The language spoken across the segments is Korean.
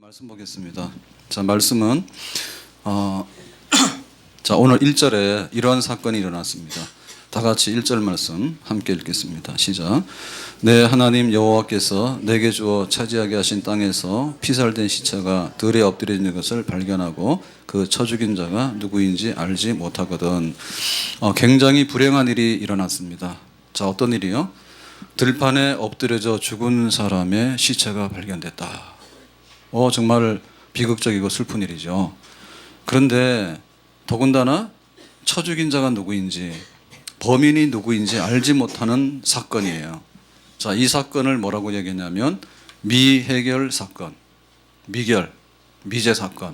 말씀 보겠습니다. 자, 말씀은 자, 오늘 1절에 이러한 사건이 일어났습니다. 다 같이 1절 말씀 함께 읽겠습니다. 시작. 내 하나님 여호와께서 내게 주어 차지하게 하신 땅에서 피살된 시체가 들에 엎드려 있는 것을 발견하고 그 쳐 죽인 자가 누구인지 알지 못하거든. 굉장히 불행한 일이 일어났습니다. 자, 어떤 일이요? 들판에 엎드려져 죽은 사람의 시체가 발견됐다. 정말 비극적이고 슬픈 일이죠. 그런데 더군다나 쳐 죽인 자가 누구인지, 범인이 누구인지 알지 못하는 사건이에요. 자, 이 사건을 뭐라고 얘기했냐면 미해결 사건, 미제 사건,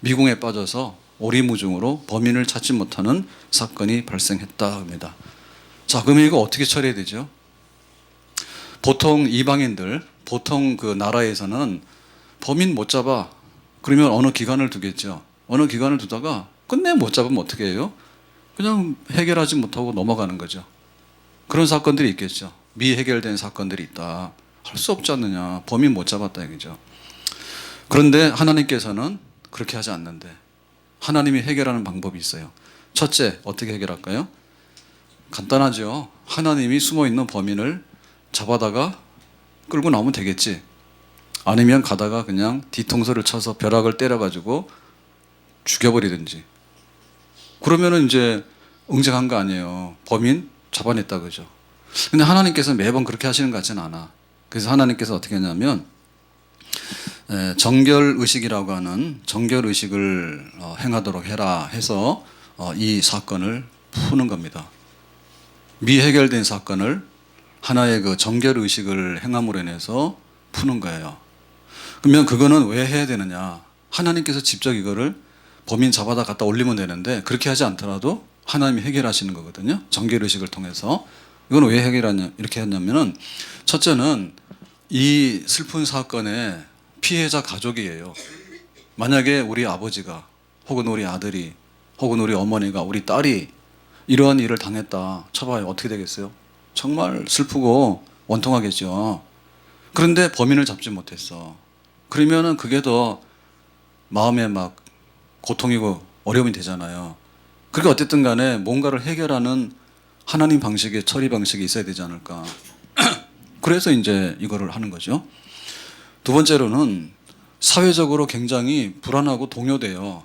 미궁에 빠져서 오리무중으로 범인을 찾지 못하는 사건이 발생했다 합니다. 자, 그러면 이거 어떻게 처리해야 되죠? 보통 이방인들, 보통 그 나라에서는 범인 못 잡아. 그러면 어느 기간을 두겠죠. 어느 기간을 두다가 끝내 못 잡으면 어떻게 해요? 그냥 해결하지 못하고 넘어가는 거죠. 그런 사건들이 있겠죠. 미해결된 사건들이 있다. 할 수 없지 않느냐. 범인 못 잡았다 얘기죠. 그런데 하나님께서는 그렇게 하지 않는데 하나님이 해결하는 방법이 있어요. 첫째, 어떻게 해결할까요? 간단하죠. 하나님이 숨어있는 범인을 잡아다가 끌고 나오면 되겠지. 아니면 가다가 그냥 뒤통수를 쳐서 벼락을 때려가지고 죽여버리든지. 그러면은 이제 응징한 거 아니에요. 범인 잡아냈다 그죠. 근데 하나님께서 매번 그렇게 하시는 것 같지는 않아. 그래서 하나님께서 어떻게 했냐면 정결의식이라고 하는 정결의식을 행하도록 해라 해서 이 사건을 푸는 겁니다. 미해결된 사건을 하나의 그 정결의식을 행함으로 인해서 푸는 거예요. 그러면 그거는 왜 해야 되느냐? 하나님께서 직접 이거를 범인 잡아다 갖다 올리면 되는데 그렇게 하지 않더라도 하나님이 해결하시는 거거든요. 정결의식을 통해서. 이건 왜 해결하냐? 이렇게 했냐면은 첫째는 이 슬픈 사건의 피해자 가족이에요. 만약에 우리 아버지가 혹은 우리 아들이 혹은 우리 어머니가 우리 딸이 이러한 일을 당했다 쳐봐요. 어떻게 되겠어요? 정말 슬프고 원통하겠죠. 그런데 범인을 잡지 못했어. 그러면은 그게 더 마음에 막 고통이고 어려움이 되잖아요. 그게 어쨌든 간에 뭔가를 해결하는 하나님 방식의 처리 방식이 있어야 되지 않을까. 그래서 이제 이거를 하는 거죠. 두 번째로는 사회적으로 굉장히 불안하고 동요돼요.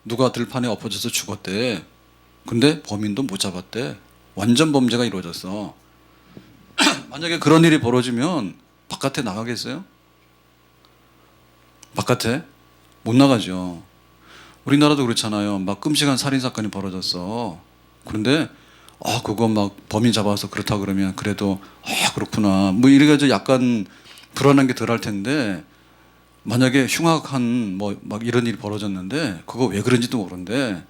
누가 들판에 엎어져서 죽었대. 근데 범인도 못 잡았대. 완전 범죄가 이루어졌어. 만약에 그런 일이 벌어지면 바깥에 나가겠어요? 바깥에? 못 나가죠. 우리나라도 그렇잖아요. 막 끔찍한 살인사건이 벌어졌어. 그런데 그거 막 범인 잡아서 그렇다 그러면 그래도 그렇구나. 뭐 이래가지고 약간 불안한 게 덜 할 텐데 만약에 흉악한 뭐 막 이런 일이 벌어졌는데 그거 왜 그런지도 모르는데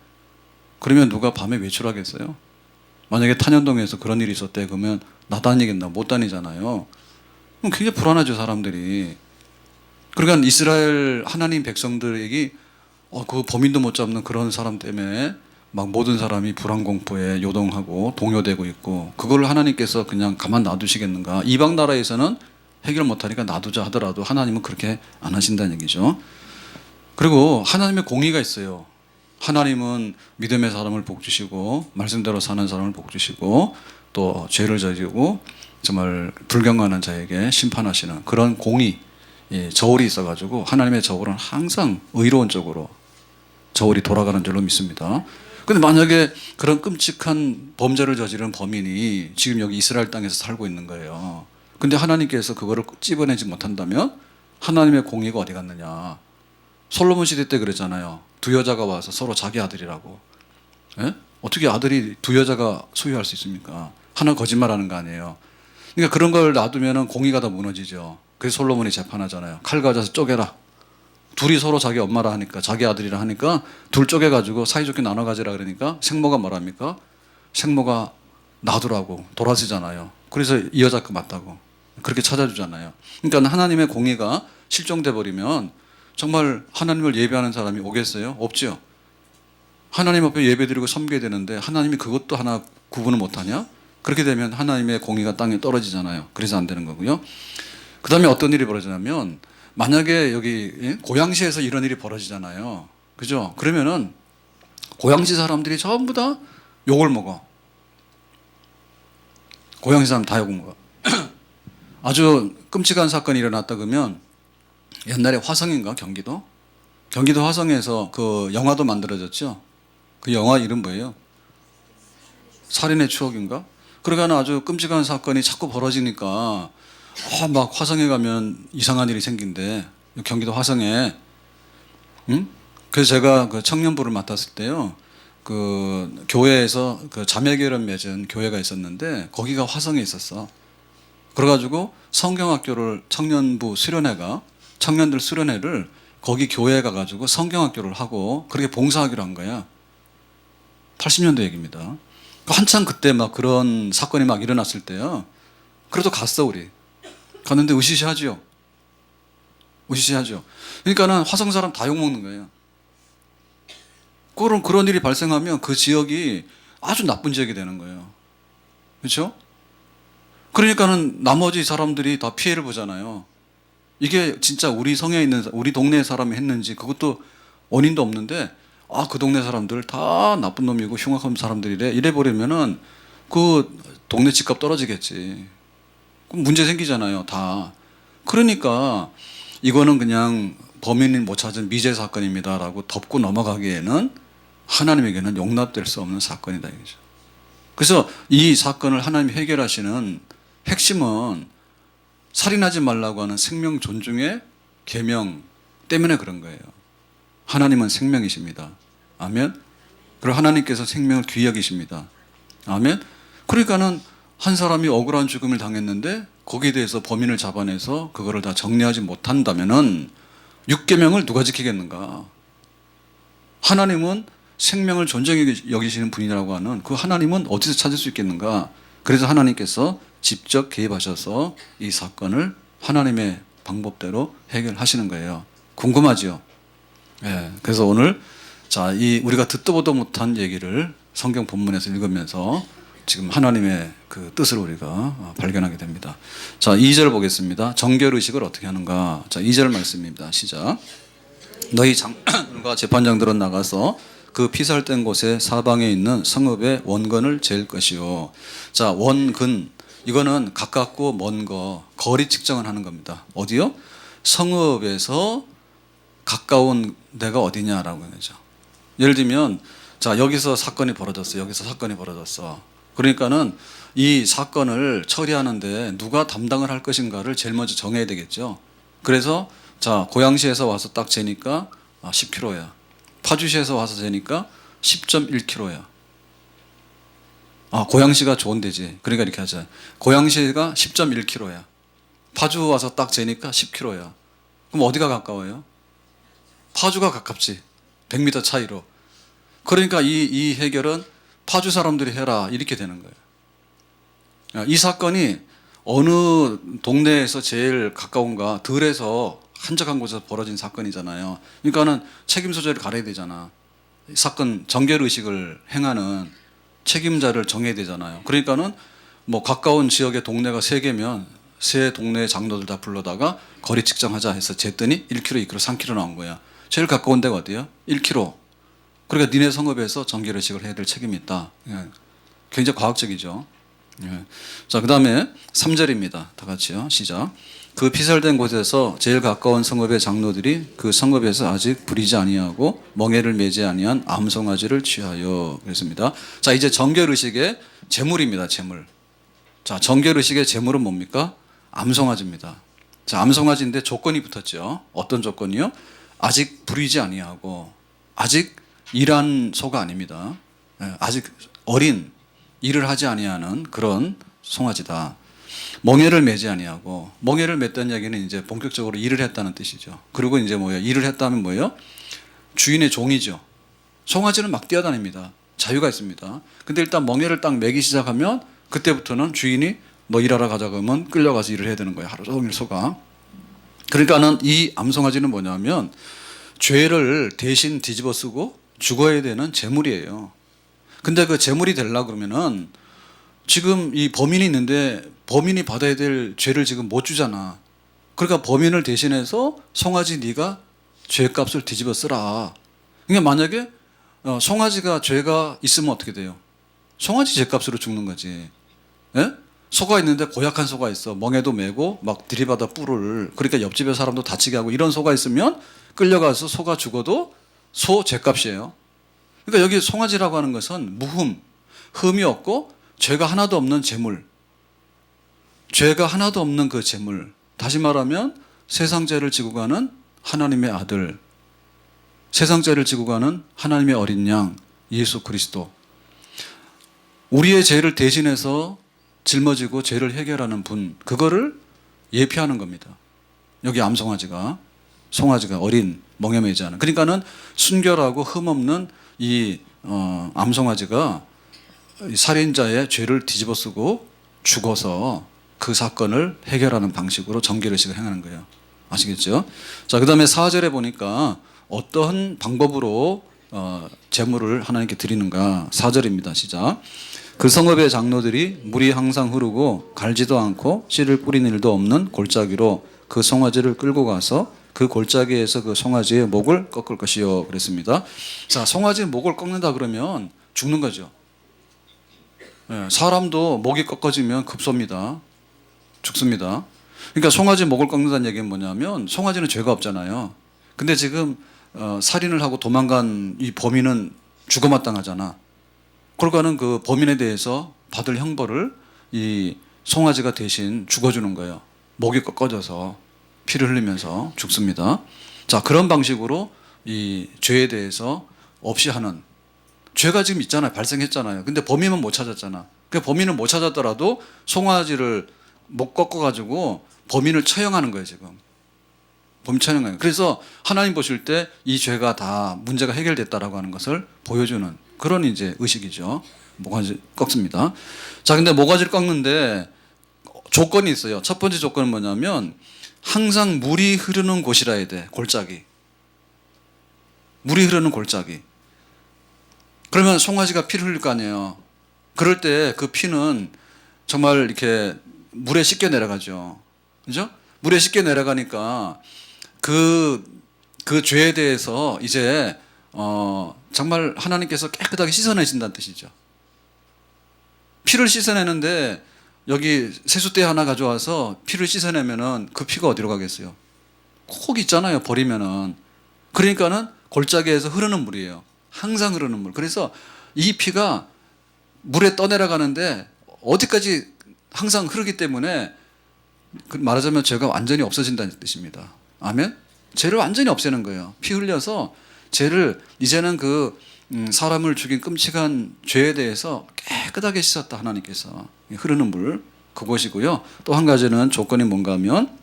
그러면 누가 밤에 외출하겠어요? 만약에 탄현동에서 그런 일이 있었대 그러면 나 다니겠나? 못 다니잖아요. 그럼 굉장히 불안하죠 사람들이. 그러니까 이스라엘 하나님 백성들에게 그 범인도 못 잡는 그런 사람 때문에 막 모든 사람이 불안 공포에 요동하고 동요되고 있고 그걸 하나님께서 그냥 가만 놔두시겠는가? 이방 나라에서는 해결 못하니까 놔두자 하더라도 하나님은 그렇게 안 하신다는 얘기죠. 그리고 하나님의 공의가 있어요. 하나님은 믿음의 사람을 복 주시고 말씀대로 사는 사람을 복 주시고 또 죄를 저지르고 정말 불경하는 자에게 심판하시는 그런 공의, 저울이 있어가지고 하나님의 저울은 항상 의로운 쪽으로 저울이 돌아가는 줄로 믿습니다. 근데 만약에 그런 끔찍한 범죄를 저지른 범인이 지금 여기 이스라엘 땅에서 살고 있는 거예요. 근데 하나님께서 그거를 찝어내지 못한다면 하나님의 공의가 어디 갔느냐? 솔로몬 시대 때 그랬잖아요. 두 여자가 와서 서로 자기 아들이라고. 어떻게 아들이 두 여자가 소유할 수 있습니까? 하나 거짓말하는 거 아니에요. 그러니까 그런 걸 놔두면 공의가 다 무너지죠. 그래서 솔로몬이 재판하잖아요. 칼 가져서 쪼개라. 둘이 서로 자기 엄마라 하니까 자기 아들이라 하니까 둘 쪼개가지고 사이좋게 나눠 가지라 그러니까 생모가 뭐랍니까? 생모가 놔두라고 돌아서잖아요. 그래서 이 여자 거 맞다고 그렇게 찾아주잖아요. 그러니까 하나님의 공의가 실종돼 버리면 정말 하나님을 예배하는 사람이 오겠어요? 없죠. 하나님 앞에 예배드리고 섬겨야 되는데 하나님이 그것도 하나 구분을 못하냐? 그렇게 되면 하나님의 공의가 땅에 떨어지잖아요. 그래서 안 되는 거고요. 그 다음에 어떤 일이 벌어지냐면 만약에 여기 고양시에서 이런 일이 벌어지잖아요. 그죠? 그러면은 고양시 사람들이 전부 다 욕을 먹어. 고양시 사람 다 욕을 먹어. 아주 끔찍한 사건이 일어났다 그러면 옛날에 화성인가 경기도? 경기도 화성에서 그 영화도 만들어졌죠. 그 영화 이름 뭐예요? 살인의 추억인가? 그러니까 아주 끔찍한 사건이 자꾸 벌어지니까 막 화성에 가면 이상한 일이 생긴대. 경기도 화성에. 응? 그래서 제가 그 청년부를 맡았을 때요. 그 교회에서 그 자매결연 맺은 교회가 있었는데 거기가 화성에 있었어. 그래가지고 성경학교를 청년부 수련회가 청년들 수련회를 거기 교회에 가가지고 성경학교를 하고 그렇게 봉사하기로 한 거야. 80년대 얘기입니다. 한창 그때 막 그런 사건이 막 일어났을 때요. 그래도 갔어 우리. 갔는데 으시시하죠. 으시시하죠. 그러니까는 화성 사람 다 욕먹는 거예요. 그런 일이 발생하면 그 지역이 아주 나쁜 지역이 되는 거예요. 그렇죠? 그러니까는 나머지 사람들이 다 피해를 보잖아요. 이게 진짜 우리 성에 있는 우리 동네 사람이 했는지 그것도 원인도 없는데 그 동네 사람들 다 나쁜 놈이고 흉악한 사람들이래 이래 버리면은 그 동네 집값 떨어지겠지. 그럼 문제 생기잖아요, 다. 그러니까 이거는 그냥 범인을 못 찾은 미제 사건입니다라고 덮고 넘어가기에는 하나님에게는 용납될 수 없는 사건이다 이거죠. 그래서 이 사건을 하나님이 해결하시는 핵심은 살인하지 말라고 하는 생명 존중의 계명 때문에 그런 거예요. 하나님은 생명이십니다. 아멘. 그리고 하나님께서 생명을 귀히 여기십니다. 아멘. 그러니까는 한 사람이 억울한 죽음을 당했는데 거기에 대해서 범인을 잡아내서 그거를 다 정리하지 못한다면은 육계명을 누가 지키겠는가? 하나님은 생명을 존중히 여기시는 분이라고 하는 그 하나님은 어디서 찾을 수 있겠는가? 그래서 하나님께서 직접 개입하셔서 이 사건을 하나님의 방법대로 해결하시는 거예요. 궁금하죠? 예. 그래서 오늘 우리가 듣도 보도 못한 얘기를 성경 본문에서 읽으면서 지금 하나님의 그 뜻을 우리가 발견하게 됩니다. 2절 보겠습니다. 정결의식을 어떻게 하는가? 2절 말씀입니다. 시작. 너희 장관과 재판장들은 나가서 그 피살된 곳에 사방에 있는 성읍의 원근을 잴 것이요. 원근. 이거는 가깝고 먼 거리 측정을 하는 겁니다. 어디요? 성읍에서 가까운 데가 어디냐라고 하죠. 예를 들면, 여기서 사건이 벌어졌어. 여기서 사건이 벌어졌어. 그러니까는 이 사건을 처리하는데 누가 담당을 할 것인가를 제일 먼저 정해야 되겠죠. 그래서, 고양시에서 와서 딱 재니까 10km야. 파주시에서 와서 재니까 10.1km야. 고양시가 좋은 데지. 그러니까 이렇게 하자. 고양시가 10.1km야. 파주 와서 딱 재니까 10km야. 그럼 어디가 가까워요? 파주가 가깝지. 100m 차이로. 그러니까 이 해결은 파주 사람들이 해라. 이렇게 되는 거예요. 이 사건이 어느 동네에서 제일 가까운가 들에서 한적한 곳에서 벌어진 사건이잖아요. 그러니까는 책임 소재를 가려야 되잖아. 사건 정결의식을 행하는 책임자를 정해야 되잖아요. 그러니까는 뭐 가까운 지역의 동네가 3개면 세 동네의 장로들 다 불러다가 거리 측정하자 해서 쟀더니 1km, 2km, 3km 나온 거야. 제일 가까운 데가 어디야? 1km. 그러니까 니네 성읍에서 정결의식을 해야 될 책임이 있다. 굉장히 과학적이죠. 그 다음에 3절입니다. 다 같이요. 시작. 그 피살된 곳에서 제일 가까운 성읍의 장로들이 그 성읍에서 아직 부리지 아니하고 멍에를 매지 아니한 암송아지를 취하여 그랬습니다. 이제 정결의식의 제물입니다. 제물. 정결의식의 제물은 뭡니까? 암송아지입니다. 암송아지인데 조건이 붙었죠. 어떤 조건이요? 아직 부리지 아니하고 아직 일한 소가 아닙니다. 아직 어린 일을 하지 아니하는 그런 송아지다. 멍에를 매지 아니하고 멍에를 맸다는 이야기는 이제 본격적으로 일을 했다는 뜻이죠. 그리고 이제 뭐예요? 일을 했다면 뭐예요? 주인의 종이죠. 송아지는 막 뛰어다닙니다. 자유가 있습니다. 근데 일단 멍에를 딱 매기 시작하면 그때부터는 주인이 너 일하러 가자 그러면 끌려가서 일을 해야 되는 거예요. 하루 종일 소가. 그러니까는 이 암송아지는 뭐냐면 죄를 대신 뒤집어 쓰고 죽어야 되는 제물이에요. 근데 그 제물이 되려고 그러면은 지금 이 범인이 있는데 범인이 받아야 될 죄를 지금 못 주잖아. 그러니까 범인을 대신해서 송아지 네가 죄값을 뒤집어 쓰라. 그러니까 만약에 송아지가 죄가 있으면 어떻게 돼요? 송아지 죄값으로 죽는 거지. 예? 소가 있는데 고약한 소가 있어. 멍에도 메고 막 들이받아 뿔을. 그러니까 옆집에 사람도 다치게 하고 이런 소가 있으면 끌려가서 소가 죽어도 소 죄값이에요. 그러니까 여기 송아지라고 하는 것은 무흠, 흠이 없고 죄가 하나도 없는 재물. 죄가 하나도 없는 그 재물. 다시 말하면 세상 죄를 지고 가는 하나님의 아들, 세상 죄를 지고 가는 하나님의 어린 양 예수 그리스도. 우리의 죄를 대신해서 짊어지고 죄를 해결하는 분, 그거를 예피하는 겁니다. 여기 암송아지가, 송아지가 어린 멍에매지 않은. 그러니까는 순결하고 흠없는 이 암송아지가 살인자의 죄를 뒤집어 쓰고 죽어서 그 사건을 해결하는 방식으로 정결의식을 행하는 거예요. 아시겠죠? 자, 그 다음에 4절에 보니까 어떠한 방법으로 제물을 하나님께 드리는가. 4절입니다. 시작. 그 성읍의 장로들이 물이 항상 흐르고 갈지도 않고 씨를 뿌리는 일도 없는 골짜기로 그 송아지를 끌고 가서 그 골짜기에서 그 송아지의 목을 꺾을 것이요. 그랬습니다. 자, 송아지의 목을 꺾는다 그러면 죽는 거죠. 예, 사람도 목이 꺾어지면 급소입니다. 죽습니다. 그러니까 송아지 목을 꺾는다는 얘기는 뭐냐면 송아지는 죄가 없잖아요. 근데 지금 살인을 하고 도망간 이 범인은 죽어마땅하잖아. 그러니까는 그 범인에 대해서 받을 형벌을 이 송아지가 대신 죽어주는 거예요. 목이 꺾어져서 피를 흘리면서 죽습니다. 자, 그런 방식으로 이 죄에 대해서 없이 하는, 죄가 지금 있잖아요. 발생했잖아요. 근데 범인은 못 찾았잖아. 그 범인을 못 찾았더라도 송아지를 목 꺾어가지고 범인을 처형하는 거예요, 지금. 범인 처형하는 거예요. 그래서 하나님 보실 때 이 죄가 다 문제가 해결됐다라고 하는 것을 보여주는 그런 이제 의식이죠. 모가지 꺾습니다. 자, 근데 모가지를 꺾는데 조건이 있어요. 첫 번째 조건은 뭐냐면 항상 물이 흐르는 곳이라 해야 돼. 골짜기. 물이 흐르는 골짜기. 그러면 송아지가 피를 흘릴 거 아니에요. 그럴 때 그 피는 정말 이렇게 물에 씻겨 내려가죠. 그죠? 물에 씻겨 내려가니까 그 죄에 대해서 이제 정말 하나님께서 깨끗하게 씻어내신다는 뜻이죠. 피를 씻어내는데 여기 세숫대 하나 가져와서 피를 씻어내면은 그 피가 어디로 가겠어요? 콕 있잖아요. 버리면은. 그러니까는 골짜기에서 흐르는 물이에요. 항상 흐르는 물. 그래서 이 피가 물에 떠내려가는데 어디까지 항상 흐르기 때문에 말하자면 죄가 완전히 없어진다는 뜻입니다. 아멘? 죄를 완전히 없애는 거예요. 피 흘려서 죄를 이제는 그 사람을 죽인 끔찍한 죄에 대해서 깨끗하게 씻었다. 하나님께서. 흐르는 물 그것이고요. 또 한 가지는 조건이 뭔가 하면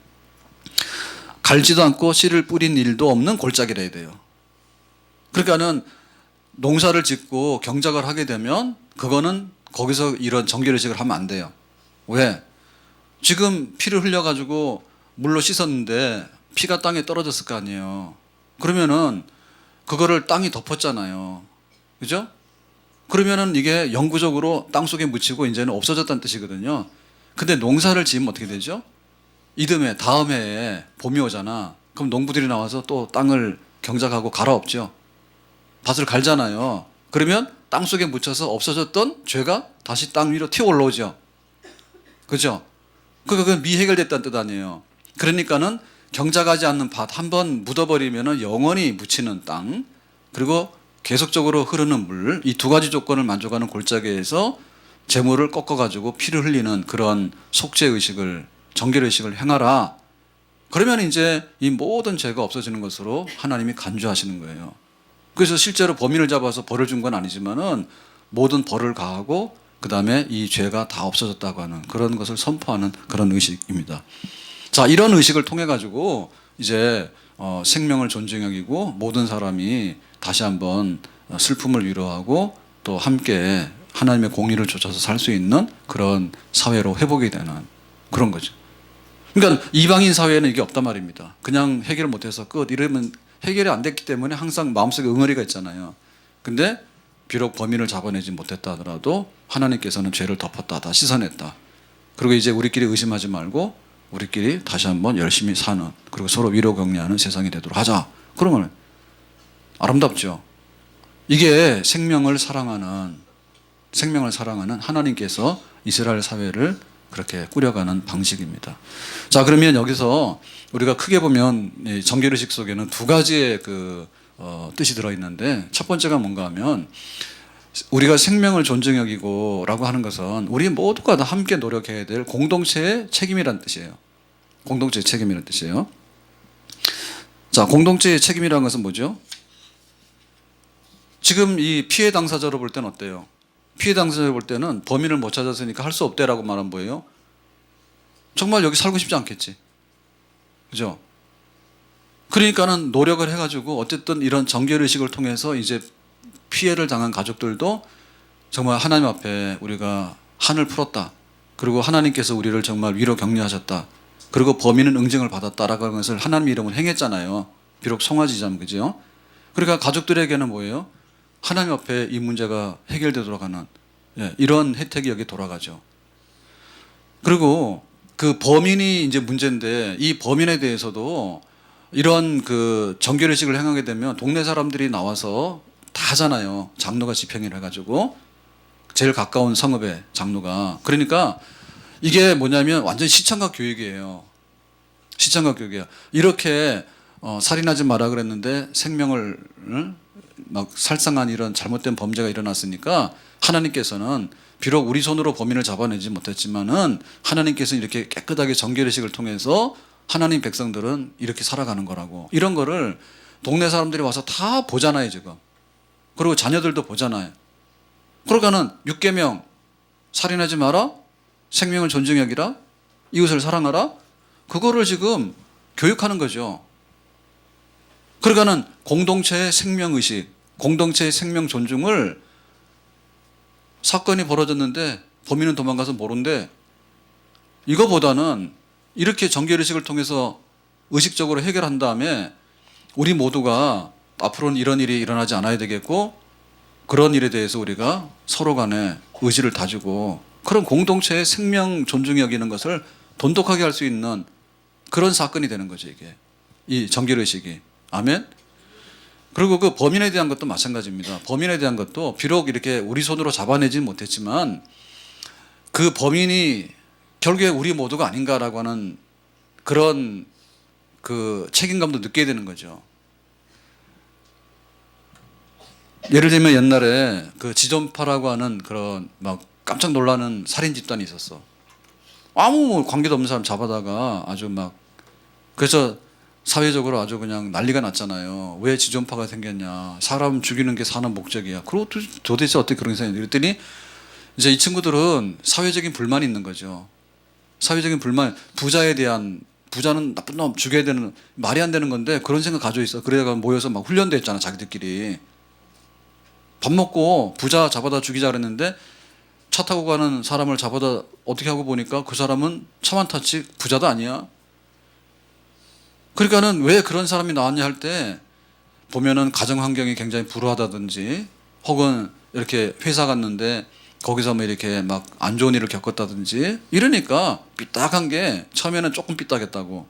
갈지도 않고 씨를 뿌린 일도 없는 골짜기라 해야 돼요. 그러니까는 농사를 짓고 경작을 하게 되면 그거는 거기서 이런 정결의식을 하면 안 돼요. 왜? 지금 피를 흘려가지고 물로 씻었는데 피가 땅에 떨어졌을 거 아니에요. 그러면은 그거를 땅이 덮었잖아요. 그죠? 그러면은 이게 영구적으로 땅 속에 묻히고 이제는 없어졌다는 뜻이거든요. 근데 농사를 지으면 어떻게 되죠? 이듬해, 다음 해에 봄이 오잖아. 그럼 농부들이 나와서 또 땅을 경작하고 갈아엎죠. 밭을 갈잖아요. 그러면 땅 속에 묻혀서 없어졌던 죄가 다시 땅 위로 튀어 올라오죠. 그죠? 그건 미해결됐다는 뜻 아니에요. 그러니까는 경작하지 않는 밭 한번 묻어버리면 영원히 묻히는 땅, 그리고 계속적으로 흐르는 물, 이 두 가지 조건을 만족하는 골짜기에서 재물을 꺾어가지고 피를 흘리는 그런 속죄의식을, 정결의식을 행하라. 그러면 이제 이 모든 죄가 없어지는 것으로 하나님이 간주하시는 거예요. 그래서 실제로 범인을 잡아서 벌을 준 건 아니지만은 모든 벌을 가하고 그 다음에 이 죄가 다 없어졌다고 하는 그런 것을 선포하는 그런 의식입니다. 자, 이런 의식을 통해 가지고 이제 생명을 존중히 여기고 모든 사람이 다시 한번 슬픔을 위로하고 또 함께 하나님의 공의를 쫓아서 살 수 있는 그런 사회로 회복이 되는 그런 거죠. 그러니까 이방인 사회에는 이게 없단 말입니다. 그냥 해결을 못해서 끝 이러면 해결이 안 됐기 때문에 항상 마음속에 응어리가 있잖아요. 근데 비록 범인을 잡아내지 못했다 하더라도 하나님께서는 죄를 덮었다, 다 씻어냈다. 그리고 이제 우리끼리 의심하지 말고 우리끼리 다시 한번 열심히 사는, 그리고 서로 위로 격려하는 세상이 되도록 하자. 그러면 아름답죠. 이게 생명을 사랑하는 하나님께서 이스라엘 사회를 그렇게 꾸려가는 방식입니다. 자, 그러면 여기서 우리가 크게 보면 정결의식 속에는 두 가지의 뜻이 들어있는데, 첫 번째가 뭔가 하면 우리가 생명을 존중 여기고 라고 하는 것은 우리 모두가 다 함께 노력해야 될 공동체의 책임이라는 뜻이에요. 공동체의 책임이라는 뜻이에요. 자, 공동체의 책임이라는 것은 뭐죠? 지금 이 피해 당사자로 볼 때는 어때요? 피해 당사자로 볼 때는 범인을 못 찾았으니까 할 수 없대라고 말한 거예요. 정말 여기 살고 싶지 않겠지. 그죠? 그러니까는 노력을 해가지고 어쨌든 이런 정결의식을 통해서 이제 피해를 당한 가족들도 정말 하나님 앞에 우리가 한을 풀었다. 그리고 하나님께서 우리를 정말 위로 격려하셨다. 그리고 범인은 응징을 받았다라고 하는 것을 하나님 이름으로 행했잖아요. 비록 송아지지만, 그죠? 그러니까 가족들에게는 뭐예요? 하나님 앞에 이 문제가 해결되도록 하는 이런 혜택이 여기 돌아가죠. 그리고 그 범인이 이제 문제인데, 이 범인에 대해서도 이런 정결의식을 행하게 되면 동네 사람들이 나와서 다 하잖아요. 장로가 집행을 해가지고, 제일 가까운 성읍의 장로가. 그러니까 이게 뭐냐면 완전 시청각 교육이에요. 시청각 교육이에요. 이렇게 살인하지 마라 그랬는데 생명을 막 살상한 이런 잘못된 범죄가 일어났으니까 하나님께서는 비록 우리 손으로 범인을 잡아내지 못했지만은 하나님께서 이렇게 깨끗하게 정결의식을 통해서 하나님 백성들은 이렇게 살아가는 거라고. 이런 거를 동네 사람들이 와서 다 보잖아요, 지금. 그리고 자녀들도 보잖아요. 그러니까는 6계명, 살인하지 마라, 생명을 존중 여기라, 이웃을 사랑하라, 그거를 지금 교육하는 거죠. 그러니까는 공동체의 생명의식, 공동체의 생명 존중을, 사건이 벌어졌는데 범인은 도망가서 모른데, 이거보다는 이렇게 정결의식을 통해서 의식적으로 해결한 다음에 우리 모두가 앞으로는 이런 일이 일어나지 않아야 되겠고, 그런 일에 대해서 우리가 서로 간에 의지를 다지고 그런 공동체의 생명 존중이 여기는 것을 돈독하게 할 수 있는 그런 사건이 되는 거죠, 이게. 이 정결의식이. 아멘? 그리고 그 범인에 대한 것도 마찬가지입니다. 범인에 대한 것도 비록 이렇게 우리 손으로 잡아내지는 못했지만 그 범인이 결국에 우리 모두가 아닌가라고 하는 그런 책임감도 느끼게 되는 거죠. 예를 들면 옛날에 지존파라고 하는 그런 막 깜짝 놀라는 살인 집단이 있었어. 아무 관계도 없는 사람 잡아다가 아주 막, 그래서 사회적으로 아주 그냥 난리가 났잖아요. 왜 지존파가 생겼냐. 사람 죽이는 게 사는 목적이야. 그리고 도대체 어떻게 그런 게 생겼냐. 그랬더니 이제 이 친구들은 사회적인 불만이 있는 거죠. 사회적인 불만, 부자는 나쁜 놈 죽여야 되는, 말이 안 되는 건데 그런 생각 가지고 있어. 그래가 모여서 막 훈련도 했잖아, 자기들끼리. 밥 먹고 부자 잡아다 죽이자 그랬는데 차 타고 가는 사람을 잡아다 어떻게 하고 보니까 그 사람은 차만 탔지 부자도 아니야. 그러니까는 왜 그런 사람이 나왔냐 할 때 보면은 가정 환경이 굉장히 불우하다든지, 혹은 이렇게 회사 갔는데 거기서 뭐 이렇게 막 안 좋은 일을 겪었다든지 이러니까 삐딱한 게, 처음에는 조금 삐딱했다고,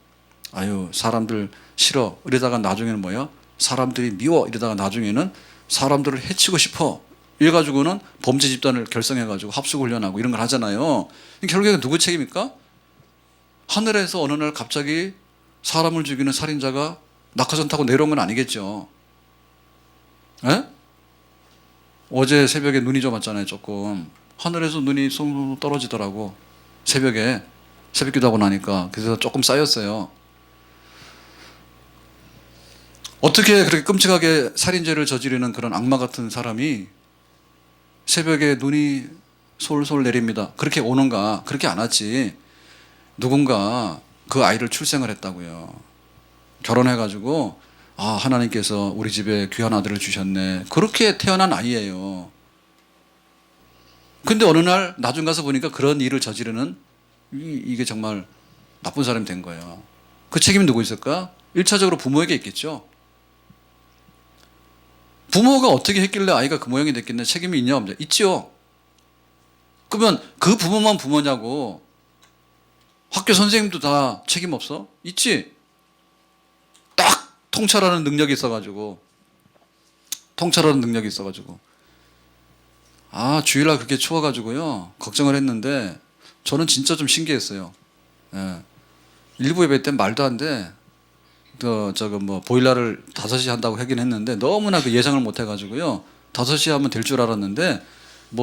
아유 사람들 싫어 이러다가 나중에는 뭐야, 사람들이 미워 이러다가 나중에는 사람들을 해치고 싶어 이래가지고는 범죄 집단을 결성해가지고 합숙훈련하고 이런 걸 하잖아요. 결국에 누구 책임입니까? 하늘에서 어느 날 갑자기 사람을 죽이는 살인자가 낙하산 타고 내려온 건 아니겠죠. 에? 어제 새벽에 눈이 좀 왔잖아요. 조금 하늘에서 눈이 송 떨어지더라고. 새벽에 새벽기도 하고 나니까. 그래서 조금 쌓였어요. 어떻게 그렇게 끔찍하게 살인죄를 저지르는 그런 악마 같은 사람이 새벽에 눈이 솔솔 내립니다. 그렇게 오는가? 그렇게 안 왔지. 누군가 그 아이를 출생을 했다고요. 결혼해가지고 하나님께서 우리 집에 귀한 아들을 주셨네. 그렇게 태어난 아이예요. 근데 어느 날 나중 가서 보니까 그런 일을 저지르는 이게 정말 나쁜 사람이 된 거예요. 그 책임이 누구 있을까? 1차적으로 부모에게 있겠죠. 부모가 어떻게 했길래 아이가 그 모양이 됐겠네. 책임이 있냐 없냐? 있지요. 그러면 그 부모만 부모냐고. 학교 선생님도 다 책임 없어? 있지? 딱 통찰하는 능력이 있어가지고 주일날 그렇게 추워가지고요 걱정을 했는데 저는 진짜 좀 신기했어요. 예. 일부 예배 때 말도 안 돼. 보일러를 5시 한다고 하긴 했는데 너무나 그 예상을 못 해가지고요 5시 하면 될 줄 알았는데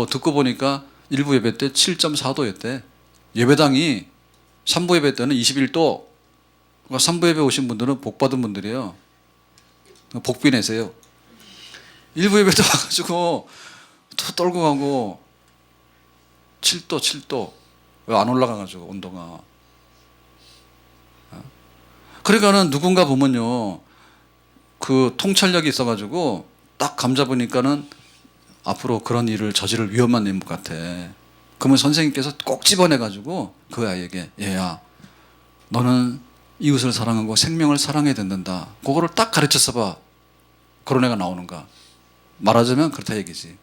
듣고 보니까 일부 예배 때 7.4도였대. 예배당이 3부 예배 때는 21도. 그러니까 3부 예배 오신 분들은 복 받은 분들이에요. 복비 내세요. 일부 예배 때 와가지고 또 떨고 가고 7도 왜 안 올라가가지고 온도가. 그러니까는 누군가 보면요 그 통찰력이 있어가지고 딱 감 잡으니까는 앞으로 그런 일을 저지를 위험한 인물 같아. 그러면 선생님께서 꼭 집어내가지고 그 아이에게 얘야 너는 이웃을 사랑하고 생명을 사랑해야 된다. 그거를 딱 가르쳤어 봐. 그런 애가 나오는가. 말하자면 그렇다 얘기지.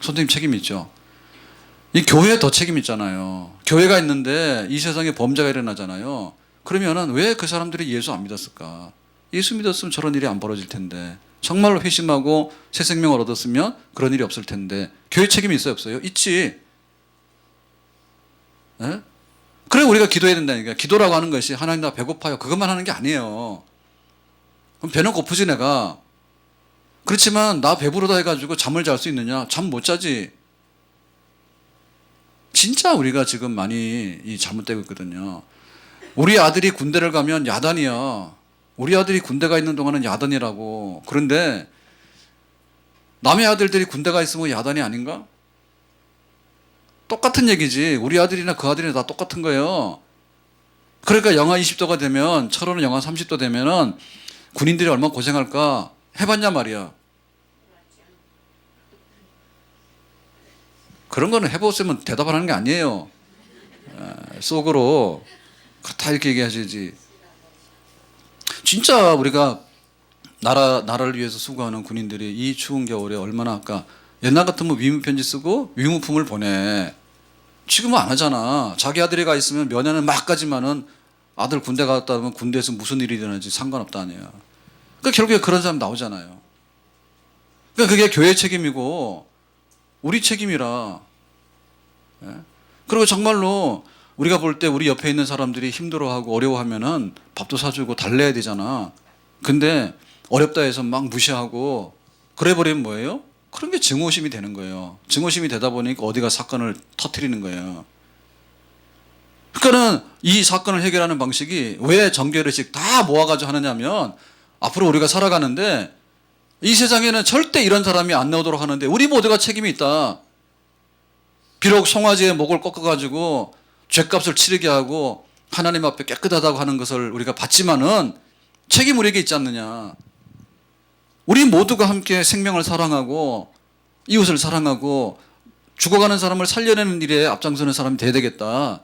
선생님 책임 있죠. 이 교회에 더 책임 있잖아요. 교회가 있는데 이 세상에 범죄가 일어나잖아요. 그러면은 왜 그 사람들이 예수 안 믿었을까? 예수 믿었으면 저런 일이 안 벌어질 텐데. 정말로 회심하고 새 생명을 얻었으면 그런 일이 없을 텐데. 교회 책임이 있어요, 없어요? 있지. 예? 그래 우리가 기도해야 된다니까. 기도라고 하는 것이 하나님 나 배고파요. 그것만 하는 게 아니에요. 그럼 배는 고프지 내가. 그렇지만 나 배부르다 해가지고 잠을 잘 수 있느냐? 잠 못 자지. 진짜 우리가 지금 많이 잘못되고 있거든요. 우리 아들이 군대를 가면 야단이야. 우리 아들이 군대가 있는 동안은 야단이라고. 그런데 남의 아들들이 군대가 있으면 야단이 아닌가? 똑같은 얘기지. 우리 아들이나 그 아들이나 다 똑같은 거예요. 그러니까 영하 20도가 되면 철원은 영하 30도 되면은 군인들이 얼마나 고생할까 해봤냐 말이야. 그런 거는 해보시면 대답을 하는 게 아니에요. 속으로 다 이렇게 얘기하시지. 진짜 우리가 나라를 위해서 수고하는 군인들이 이 추운 겨울에 얼마나 아까 옛날 같으면 위문 편지 쓰고 위문품을 보내. 지금은 안 하잖아. 자기 아들이 가 있으면 면회는 막 가지만은 아들 군대 갔다 오면 군대에서 무슨 일이 일어나지 상관없다 아니야. 그러니까 결국에 그런 사람 나오잖아요. 그러니까 그게 교회 책임이고 우리 책임이라. 예? 그리고 정말로 우리가 볼 때 우리 옆에 있는 사람들이 힘들어하고 어려워하면은 밥도 사주고 달래야 되잖아. 근데 어렵다 해서 막 무시하고 그래 버리면 뭐예요? 그런 게 증오심이 되는 거예요. 증오심이 되다 보니까 어디가 사건을 터뜨리는 거예요. 그러니까는 이 사건을 해결하는 방식이 왜 정결의식 다 모아가지고 하느냐면 앞으로 우리가 살아가는데 이 세상에는 절대 이런 사람이 안 나오도록 하는데 우리 모두가 책임이 있다. 비록 송아지의 목을 꺾어가지고 죄값을 치르게 하고 하나님 앞에 깨끗하다고 하는 것을 우리가 받지만은 책임 우리에게 있지 않느냐. 우리 모두가 함께 생명을 사랑하고 이웃을 사랑하고 죽어가는 사람을 살려내는 일에 앞장서는 사람이 돼야 되겠다.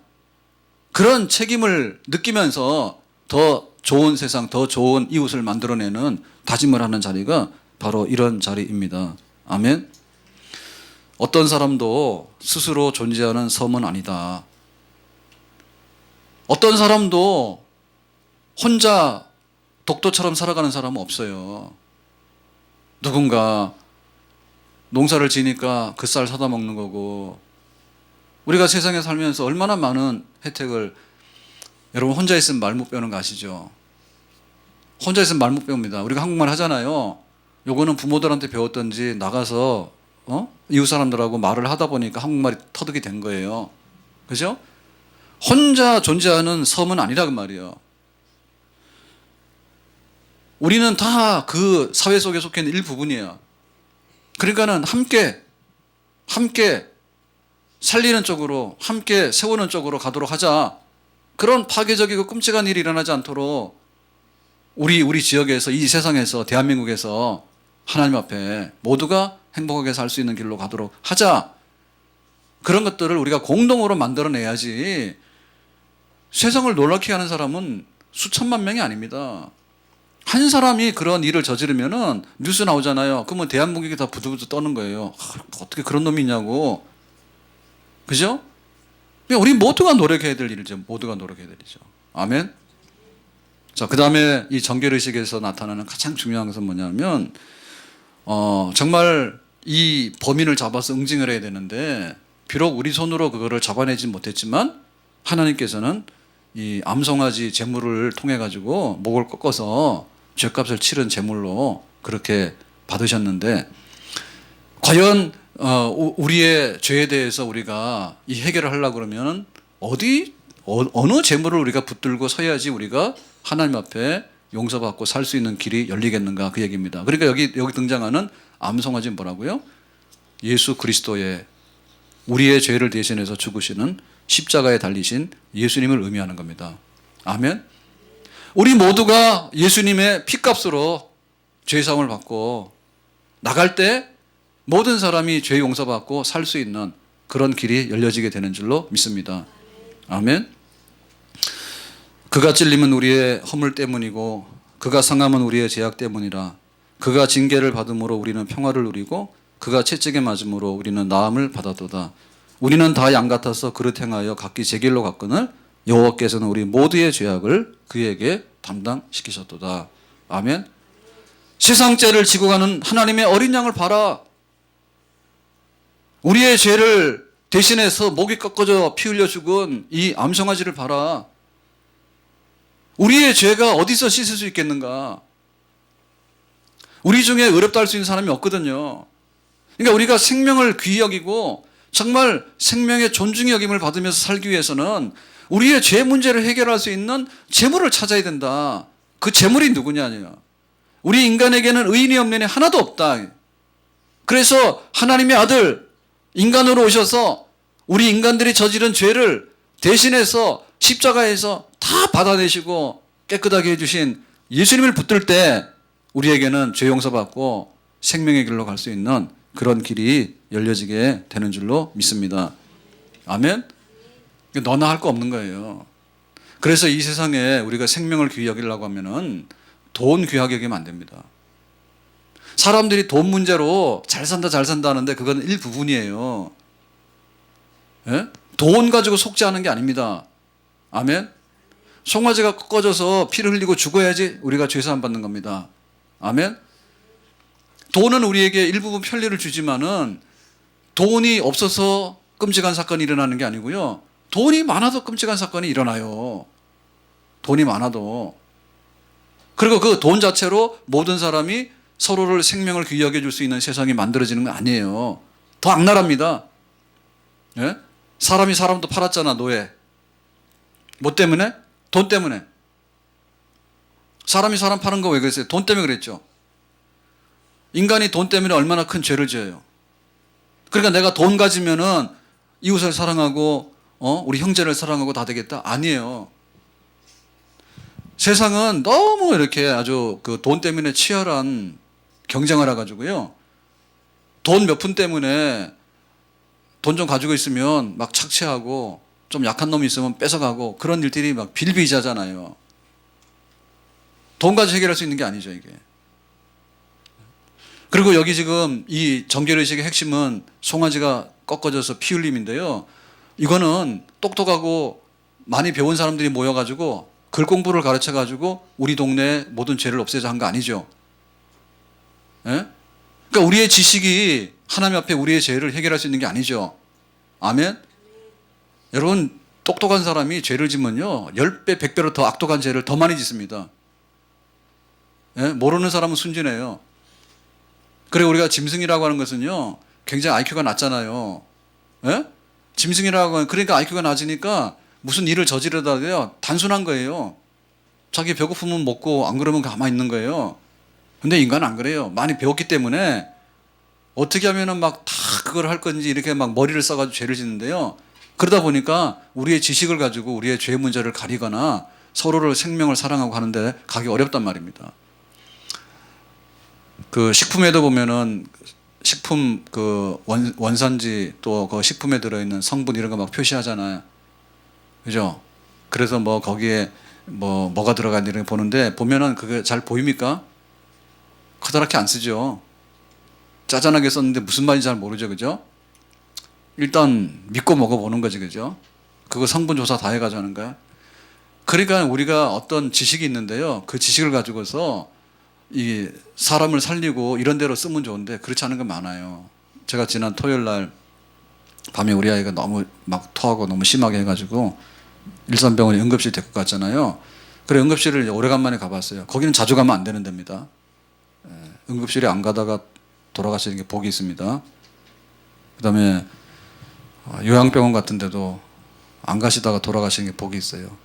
그런 책임을 느끼면서 더 좋은 세상, 더 좋은 이웃을 만들어내는 다짐을 하는 자리가 바로 이런 자리입니다. 아멘. 어떤 사람도 스스로 존재하는 섬은 아니다. 어떤 사람도 혼자 독도처럼 살아가는 사람은 없어요. 누군가 농사를 지니까 그 쌀 사다 먹는 거고 우리가 세상에 살면서 얼마나 많은 혜택을 여러분 혼자 있으면 말 못 배우는 거 아시죠? 혼자 있으면 말 못 배웁니다. 우리가 한국말 하잖아요. 요거는 부모들한테 배웠던지 나가서 이웃 사람들하고 말을 하다 보니까 한국말이 터득이 된 거예요. 그죠? 혼자 존재하는 섬은 아니라 그 말이에요. 우리는 다 그 사회 속에 속해 있는 일부분이에요. 그러니까는 함께 살리는 쪽으로 함께 세우는 쪽으로 가도록 하자. 그런 파괴적이고 끔찍한 일이 일어나지 않도록 우리 지역에서 이 세상에서 대한민국에서 하나님 앞에 모두가 행복하게 살 수 있는 길로 가도록 하자. 그런 것들을 우리가 공동으로 만들어내야지. 세상을 놀랍게 하는 사람은 수천만 명이 아닙니다. 한 사람이 그런 일을 저지르면은 뉴스 나오잖아요. 그러면 대한민국이 다 부들부들 떠는 거예요. 어떻게 그런 놈이 있냐고. 그죠? 그냥 우리 모두가 노력해야 될 일이죠. 모두가 노력해야 될 일이죠. 아멘. 자, 그 다음에 이 정결의식에서 나타나는 가장 중요한 것은 뭐냐면, 정말 이 범인을 잡아서 응징을 해야 되는데, 비록 우리 손으로 그거를 잡아내지 못했지만, 하나님께서는 이 암송아지 제물을 통해 가지고 목을 꺾어서 죄값을 치른 제물로 그렇게 받으셨는데, 과연 우리의 죄에 대해서 우리가 이 해결을 하려고 그러면 어느 제물을 우리가 붙들고 서야지 우리가 하나님 앞에 용서받고 살 수 있는 길이 열리겠는가, 그 얘기입니다. 그러니까 여기 등장하는 암송아지는 뭐라고요? 예수 그리스도의 우리의 죄를 대신해서 죽으시는 십자가에 달리신 예수님을 의미하는 겁니다. 아멘. 우리 모두가 예수님의 피값으로 죄사함을 받고 나갈 때 모든 사람이 죄 용서받고 살 수 있는 그런 길이 열려지게 되는 줄로 믿습니다. 아멘. 그가 찔림은 우리의 허물 때문이고 그가 상함은 우리의 죄악 때문이라. 그가 징계를 받음으로 우리는 평화를 누리고 그가 채찍에 맞음으로 우리는 나음을 받았도다. 우리는 다 양 같아서 그릇 행하여 각기 제 길로 갔거늘 여호와께서는 우리 모두의 죄악을 그에게 담당시키셨도다. 아멘. 세상 죄를 지고 가는 하나님의 어린 양을 봐라. 우리의 죄를 대신해서 목이 꺾어져 피 흘려 죽은 이 암송아지를 봐라. 우리의 죄가 어디서 씻을 수 있겠는가? 우리 중에 의롭다 할 수 있는 사람이 없거든요. 그러니까 우리가 생명을 귀히 여기고 정말 생명의 존중의 여김을 받으면서 살기 위해서는 우리의 죄 문제를 해결할 수 있는 재물을 찾아야 된다. 그 재물이 누구냐냐? 우리 인간에게는 의인이 없는 애 하나도 없다. 그래서 하나님의 아들 인간으로 오셔서 우리 인간들이 저지른 죄를 대신해서 십자가에서 다 받아내시고 깨끗하게 해주신 예수님을 붙들 때 우리에게는 죄 용서받고 생명의 길로 갈 수 있는 그런 길이 열려지게 되는 줄로 믿습니다. 아멘. 너나 할 거 없는 거예요. 그래서 이 세상에 우리가 생명을 귀히 여기려고 하면은 돈 귀하게 여기면 안 됩니다. 사람들이 돈 문제로 잘 산다 하는데 그건 일부분이에요. 예? 돈 가지고 속죄하는 게 아닙니다. 아멘. 송아지가 꺾어져서 피를 흘리고 죽어야지 우리가 죄사함 받는 겁니다. 아멘. 돈은 우리에게 일부분 편리를 주지만은 돈이 없어서 끔찍한 사건이 일어나는 게 아니고요. 돈이 많아도 끔찍한 사건이 일어나요. 돈이 많아도. 그리고 그 돈 자체로 모든 사람이 서로를 생명을 귀히 여겨줄 수 있는 세상이 만들어지는 건 아니에요. 더 악랄합니다. 예? 사람이 사람도 팔았잖아, 노예. 뭐 때문에? 돈 때문에. 사람이 사람 파는 거 왜 그랬어요? 돈 때문에 그랬죠. 인간이 돈 때문에 얼마나 큰 죄를 지어요. 그러니까 내가 돈 가지면은 이웃을 사랑하고 우리 형제를 사랑하고 다 되겠다? 아니에요. 세상은 너무 이렇게 아주 그 돈 때문에 치열한 경쟁을 해가지고요. 돈 몇 푼 때문에 돈 좀 가지고 있으면 막 착취하고 좀 약한 놈이 있으면 뺏어가고 그런 일들이 막 빌비자잖아요. 돈 가지고 해결할 수 있는 게 아니죠, 이게. 그리고 여기 지금 이 정결의식의 핵심은 송아지가 꺾어져서 피 흘림인데요. 이거는 똑똑하고 많이 배운 사람들이 모여가지고 글 공부를 가르쳐가지고 우리 동네 모든 죄를 없애자 한 거 아니죠. 예? 그러니까 우리의 지식이 하나님 앞에 우리의 죄를 해결할 수 있는 게 아니죠. 아멘? 여러분, 똑똑한 사람이 죄를 지면요 10배, 100배로 더 악독한 죄를 더 많이 짓습니다. 예? 모르는 사람은 순진해요. 그리고 우리가 짐승이라고 하는 것은요 굉장히 IQ가 낮잖아요. 예? 짐승이라고 하는, 그러니까 IQ가 낮으니까 무슨 일을 저지르다가요 단순한 거예요. 자기 배고프면 먹고 안 그러면 가만히 있는 거예요. 근데 인간은 안 그래요. 많이 배웠기 때문에 어떻게 하면은 막 다 그걸 할 건지 이렇게 막 머리를 써가지고 죄를 짓는데요. 그러다 보니까 우리의 지식을 가지고 우리의 죄 문제를 가리거나 서로를 생명을 사랑하고 하는데 가기 어렵단 말입니다. 그 식품에도 보면은 식품 그 원산지 또 그 식품에 들어있는 성분 이런 거 막 표시하잖아요. 그죠? 그래서 뭐 거기에 뭐가 들어가는지 이런 거 보는데 보면은 그게 잘 보입니까? 커다랗게 안 쓰죠. 짜잔하게 썼는데 무슨 말인지 잘 모르죠. 그죠? 일단 믿고 먹어보는 거지. 그죠? 그거 성분 조사 다 해가지고 하는 거야. 그러니까 우리가 어떤 지식이 있는데요. 그 지식을 가지고서 이 사람을 살리고 이런 데로 쓰면 좋은데 그렇지 않은 건 많아요. 제가 지난 토요일 날 밤에 우리 아이가 너무 막 토하고 너무 심하게 해가지고 일산병원에 응급실 데리고 갔잖아요. 그래 응급실을 오래간만에 가봤어요. 거기는 자주 가면 안 되는 데입니다. 응급실에 안 가다가 돌아가시는 게 복이 있습니다. 그 다음에 요양병원 같은 데도 안 가시다가 돌아가시는 게 복이 있어요.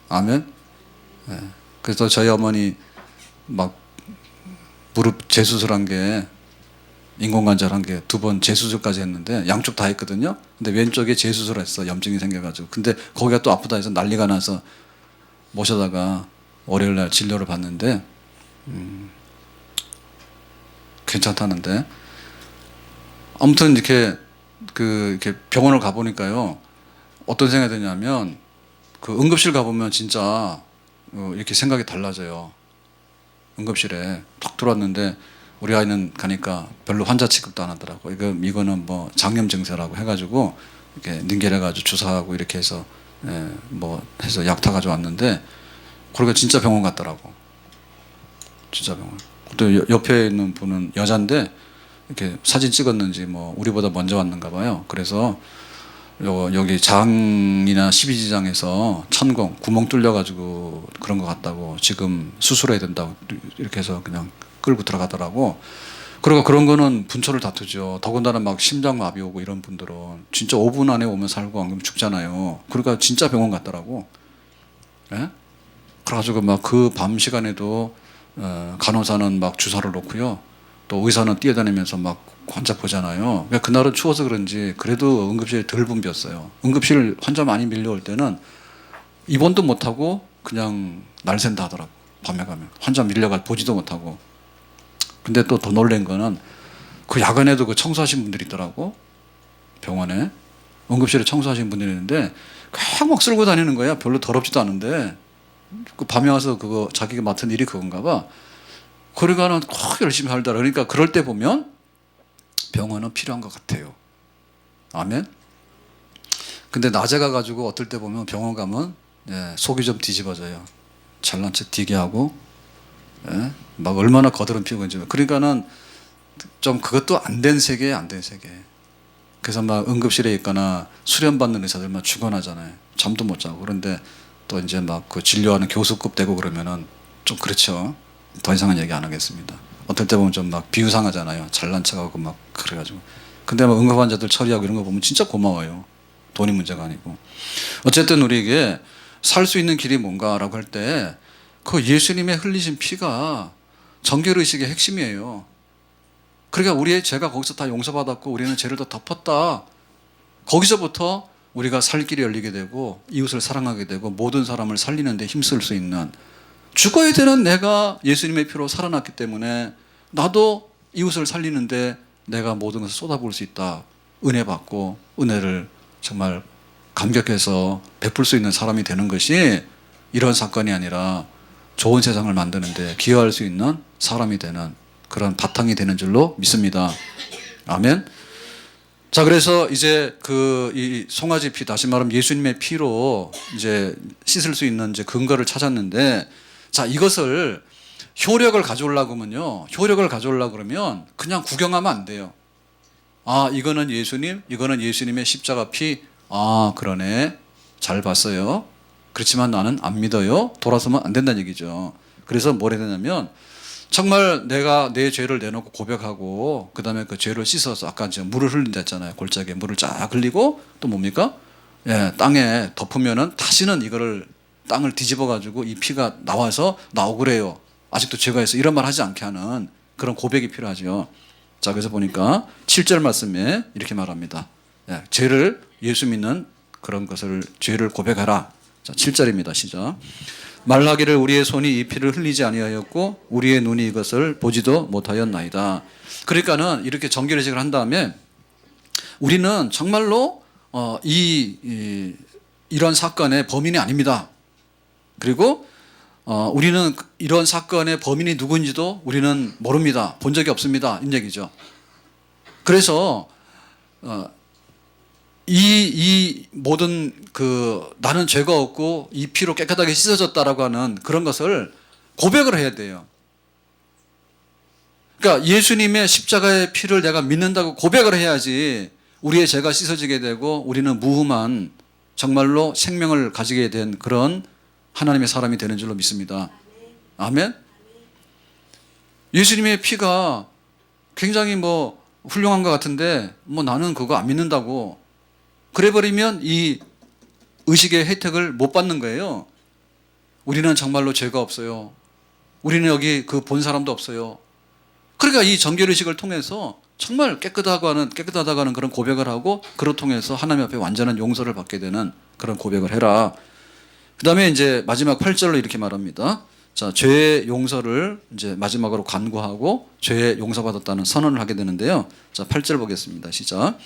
아멘. 그래서 저희 어머니 막 무릎 재수술한 게 인공관절한 게 2번 재수술까지 했는데 양쪽 다 했거든요. 근데 왼쪽에 재수술했어. 염증이 생겨가지고. 근데 거기가 또 아프다 해서 난리가 나서 모셔다가 월요일 날 진료를 받는데 괜찮다는데 아무튼 이렇게 이렇게 병원을 가보니까요 어떤 생각이 드냐면 그 응급실 가보면 진짜 이렇게 생각이 달라져요. 응급실에 탁 들어왔는데 우리 아이는 가니까 별로 환자 취급도 안 하더라고. 이거는 뭐 장염 증세라고 해가지고 이렇게 능결해가지고 주사하고 이렇게 해서 뭐 해서 약 타가지고 왔는데 그러니까 진짜 병원 같더라고. 진짜 병원. 또 옆에 있는 분은 여잔데 이렇게 사진 찍었는지 뭐 우리보다 먼저 왔는가 봐요. 그래서 여기 장이나 십이지장에서 천공 구멍 뚫려가지고 그런 것 같다고 지금 수술해야 된다고 이렇게 해서 그냥 끌고 들어가더라고. 그리고 그런 거는 분초를 다투죠. 더군다나 막 심장마비 오고 이런 분들은 진짜 5분 안에 오면 살고 안 그러면 죽잖아요. 그러니까 진짜 병원 같더라고. 예? 그래가지고 막 그 밤 시간에도 간호사는 막 주사를 놓고요. 또 의사는 뛰어다니면서 막 환자 보잖아요. 그러니까 그날은 추워서 그런지 그래도 응급실에 덜 붐볐어요. 응급실 환자 많이 밀려올 때는 입원도 못하고 그냥 날샌다 하더라고. 밤에 가면 환자 밀려가 보지도 못하고. 근데 또 더 놀란 거는 그 야간에도 그 청소하신 분들이 있더라고. 병원에 응급실에 청소하신 분들이 있는데 그냥 막 쓸고 다니는 거야. 별로 더럽지도 않은데 그 밤에 와서 그거 자기가 맡은 일이 그건가 봐. 그러니까는 꼭 열심히 살더라. 그러니까 그럴 때 보면 병원은 필요한 것 같아요. 아멘. 근데 낮에 가가지고 어떨 때 보면 병원 가면 속이 좀 뒤집어져요. 잘난 척 되게 하고 막 얼마나 거드름 피우고 이제 그러니까는 좀 그것도 안 된 세계에 안 된 세계. 그래서 막 응급실에 있거나 수련받는 의사들만 죽어나잖아요. 잠도 못 자고. 그런데 또 이제 막 그 진료하는 교수급 되고 그러면은 좀 그렇죠. 더 이상은 얘기 안 하겠습니다. 어떨 때 보면 좀 막 비유상하잖아요. 잘난 척하고 막 그래가지고. 근데 막 응급 환자들 처리하고 이런 거 보면 진짜 고마워요. 돈이 문제가 아니고. 어쨌든 우리에게 살 수 있는 길이 뭔가라고 할 때 그 예수님의 흘리신 피가 정결의식의 핵심이에요. 그러니까 우리의 죄가 거기서 다 용서받았고 우리는 죄를 다 덮었다. 거기서부터 우리가 살 길이 열리게 되고 이웃을 사랑하게 되고 모든 사람을 살리는 데 힘쓸 수 있는 죽어야 되는 내가 예수님의 피로 살아났기 때문에 나도 이웃을 살리는데 내가 모든 것을 쏟아부을 수 있다. 은혜 받고 은혜를 정말 감격해서 베풀 수 있는 사람이 되는 것이 이런 사건이 아니라 좋은 세상을 만드는데 기여할 수 있는 사람이 되는 그런 바탕이 되는 줄로 믿습니다. 아멘. 자, 그래서 이제 이 송아지 피, 다시 말하면 예수님의 피로 이제 씻을 수 있는 이제 근거를 찾았는데, 자, 이것을 효력을 가져오려고 하면요. 효력을 가져오려고 그러면 그냥 구경하면 안 돼요. 아, 이거는 예수님, 이거는 예수님의 십자가 피. 아, 그러네. 잘 봤어요. 그렇지만 나는 안 믿어요. 돌아서면 안 된다는 얘기죠. 그래서 뭘 해야 되냐면 정말 내가 내 죄를 내놓고 고백하고 그 다음에 그 죄를 씻어서 아까 이제 물을 흘린다 했잖아요. 골짜기에 물을 쫙 흘리고 또 뭡니까? 땅에 덮으면은 다시는 이거를 땅을 뒤집어 가지고 이 피가 나와서 나 억울해요. 아직도 죄가 있어. 이런 말 하지 않게 하는 그런 고백이 필요하죠. 자, 그래서 보니까 7절 말씀에 이렇게 말합니다. 죄를 예수 믿는 그런 것을 죄를 고백하라. 자, 7절입니다. 시작. 말하기를 우리의 손이 이 피를 흘리지 아니하였고 우리의 눈이 이것을 보지도 못하였나이다. 그러니까는 이렇게 정결의식을 한 다음에 우리는 정말로 이런 사건의 범인이 아닙니다. 그리고 우리는 이런 사건의 범인이 누구인지도 우리는 모릅니다. 본 적이 없습니다. 이 얘기죠. 그래서 이 모든 나는 죄가 없고 이 피로 깨끗하게 씻어졌다라고 하는 그런 것을 고백을 해야 돼요. 그러니까 예수님의 십자가의 피를 내가 믿는다고 고백을 해야지 우리의 죄가 씻어지게 되고 우리는 무흠한 정말로 생명을 가지게 된 그런 하나님의 사람이 되는 줄로 믿습니다. 아멘. 예수님의 피가 굉장히 훌륭한 것 같은데 나는 그거 안 믿는다고 그래버리면 이 의식의 혜택을 못 받는 거예요. 우리는 정말로 죄가 없어요. 우리는 여기 본 사람도 없어요. 그러니까 이 정결의식을 통해서 정말 깨끗하다고 하는 그런 고백을 하고 그로 통해서 하나님 앞에 완전한 용서를 받게 되는 그런 고백을 해라. 그 다음에 이제 마지막 8절로 이렇게 말합니다. 자, 죄의 용서를 이제 마지막으로 간구하고 죄의 용서받았다는 선언을 하게 되는데요. 자, 8절 보겠습니다. 시작.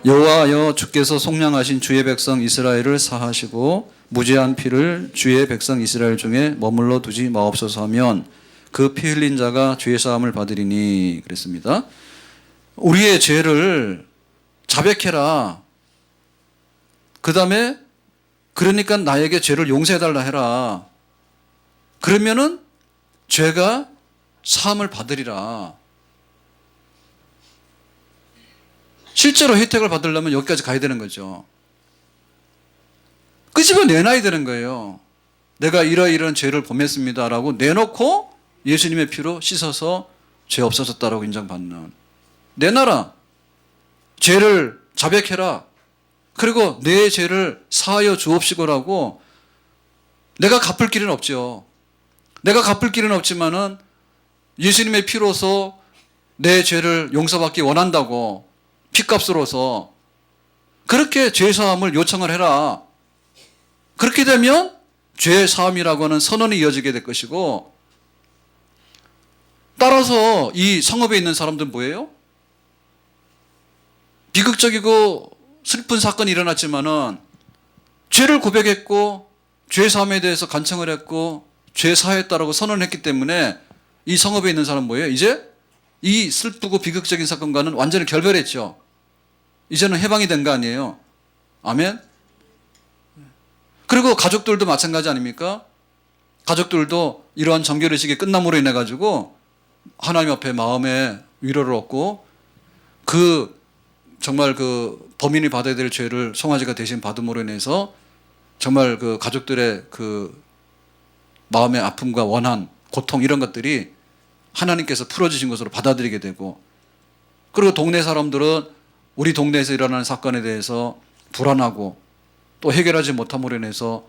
여호와여 주께서 속량하신 주의 백성 이스라엘을 사하시고 무죄한 피를 주의 백성 이스라엘 중에 머물러 두지 마옵소서 하면 그 피 흘린 자가 죄 사함을 받으리니 그랬습니다. 우리의 죄를 자백해라. 그 다음에 그러니까 나에게 죄를 용서해달라 해라. 그러면은 죄가 사함을 받으리라. 실제로 혜택을 받으려면 여기까지 가야 되는 거죠. 끄집어내놔야 되는 거예요. 내가 이러이러한 죄를 범했습니다라고 내놓고 예수님의 피로 씻어서 죄 없어졌다라고 인정받는. 내놔라. 죄를 자백해라. 그리고 내 죄를 사하여 주옵시고라고. 내가 갚을 길은 없죠. 내가 갚을 길은 없지만은 예수님의 피로서 내 죄를 용서받기 원한다고 피값으로서 그렇게 죄사함을 요청을 해라. 그렇게 되면 죄사함이라고 하는 선언이 이어지게 될 것이고, 따라서 이 성읍에 있는 사람들은 뭐예요? 비극적이고 슬픈 사건이 일어났지만은 죄를 고백했고 죄사함에 대해서 간청을 했고 죄사했다라고 선언했기 때문에 이 성읍에 있는 사람은 뭐예요? 이제 이 슬프고 비극적인 사건과는 완전히 결별했죠. 이제는 해방이 된 거 아니에요? 아멘? 그리고 가족들도 마찬가지 아닙니까? 가족들도 이러한 정결의식이 끝남으로 인해 가지고 하나님 앞에 마음의 위로를 얻고 정말 범인이 받아야 될 죄를 송아지가 대신 받음으로 인해서 정말 가족들의 마음의 아픔과 원한, 고통 이런 것들이 하나님께서 풀어주신 것으로 받아들이게 되고, 그리고 동네 사람들은 우리 동네에서 일어나는 사건에 대해서 불안하고 또 해결하지 못함으로 인해서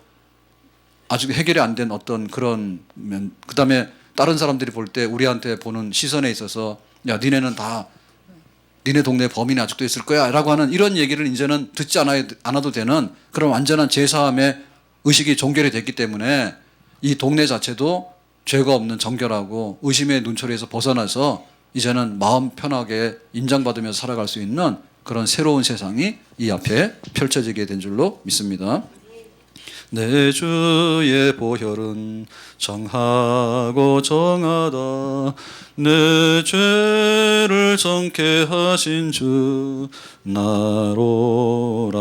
아직 해결이 안 된 어떤 그런 면, 그 다음에 다른 사람들이 볼 때 우리한테 보는 시선에 있어서 야, 니네는 다 니네 동네 범인이 아직도 있을 거야 라고 하는 이런 얘기를 이제는 듣지 않아도 되는 그런 완전한 제사함의 의식이 종결이 됐기 때문에 이 동네 자체도 죄가 없는 정결하고 의심의 눈초리에서 벗어나서 이제는 마음 편하게 인정받으면서 살아갈 수 있는 그런 새로운 세상이 이 앞에 펼쳐지게 된 줄로 믿습니다. 내 주의 보혈은 정하고 정하다. 내 죄를 정케 하신 주 나로라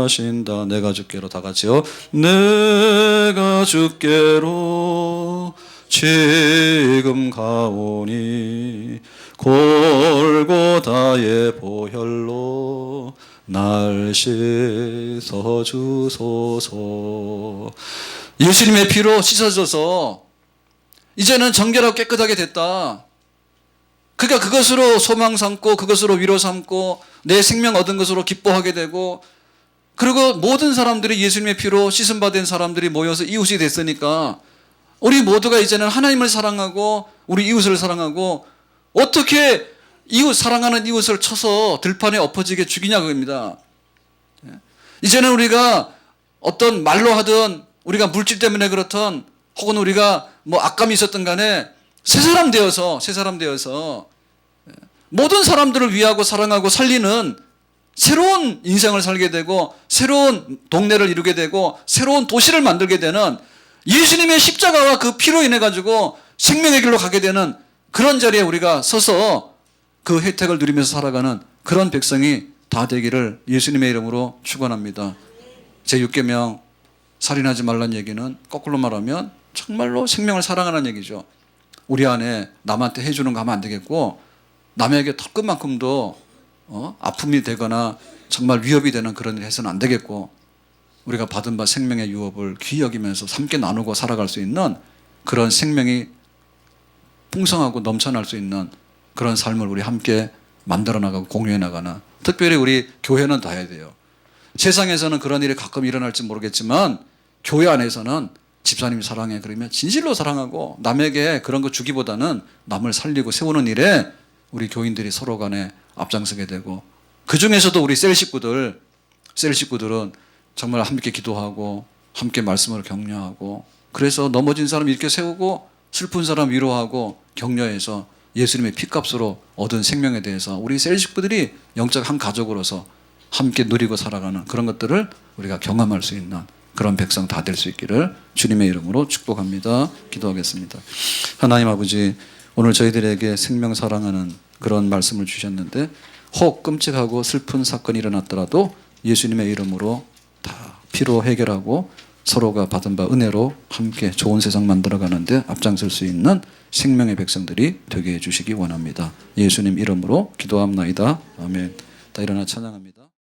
하신다. 내가 주께로 다 같이요. 내가 주께로 지금 가오니 골고다의 보혈로 날 씻어 주소서. 예수님의 피로 씻어져서 이제는 정결하고 깨끗하게 됐다. 그러니까 그것으로 소망 삼고 그것으로 위로 삼고 내 생명 얻은 것으로 기뻐하게 되고, 그리고 모든 사람들이 예수님의 피로 씻음받은 사람들이 모여서 이웃이 됐으니까 우리 모두가 이제는 하나님을 사랑하고 우리 이웃을 사랑하고, 어떻게 이웃 사랑하는 이웃을 쳐서 들판에 엎어지게 죽이냐 그겁니다. 이제는 우리가 어떤 말로 하든 우리가 물질 때문에 그렇든 혹은 우리가 악감이 있었던 간에 새 사람 되어서 모든 사람들을 위하고 사랑하고 살리는 새로운 인생을 살게 되고 새로운 동네를 이루게 되고 새로운 도시를 만들게 되는 예수님의 십자가와 그 피로 인해 가지고 생명의 길로 가게 되는 그런 자리에 우리가 서서 그 혜택을 누리면서 살아가는 그런 백성이 다 되기를 예수님의 이름으로 축원합니다. 제6계명 살인하지 말라는 얘기는 거꾸로 말하면 정말로 생명을 사랑하는 얘기죠. 우리 안에 남한테 해주는 거 하면 안 되겠고 남에게 턱끝만큼도 아픔이 되거나 정말 위협이 되는 그런 일 해서는 안 되겠고 우리가 받은 바 생명의 유업을 귀히 여기면서 함께 나누고 살아갈 수 있는 그런 생명이 풍성하고 넘쳐날 수 있는 그런 삶을 우리 함께 만들어 나가고 공유해 나가는, 특별히 우리 교회는 다 해야 돼요. 세상에서는 그런 일이 가끔 일어날지 모르겠지만 교회 안에서는 집사님 사랑해 그러면 진실로 사랑하고 남에게 그런 거 주기보다는 남을 살리고 세우는 일에 우리 교인들이 서로 간에 앞장서게 되고, 그 중에서도 우리 셀 식구들은 정말 함께 기도하고 함께 말씀으로 격려하고, 그래서 넘어진 사람 이렇게 세우고 슬픈 사람 위로하고 격려해서 예수님의 피값으로 얻은 생명에 대해서 우리 셀 식구들이 영적 한 가족으로서 함께 누리고 살아가는 그런 것들을 우리가 경험할 수 있는 그런 백성 다 될 수 있기를 주님의 이름으로 축복합니다. 기도하겠습니다. 하나님 아버지, 오늘 저희들에게 생명 사랑하는 그런 말씀을 주셨는데 혹 끔찍하고 슬픈 사건이 일어났더라도 예수님의 이름으로 다 피로 해결하고 서로가 받은 바 은혜로 함께 좋은 세상 만들어가는데 앞장설 수 있는 생명의 백성들이 되게 해주시기 원합니다. 예수님 이름으로 기도합나이다. 아멘. 다 일어나 찬양합니다.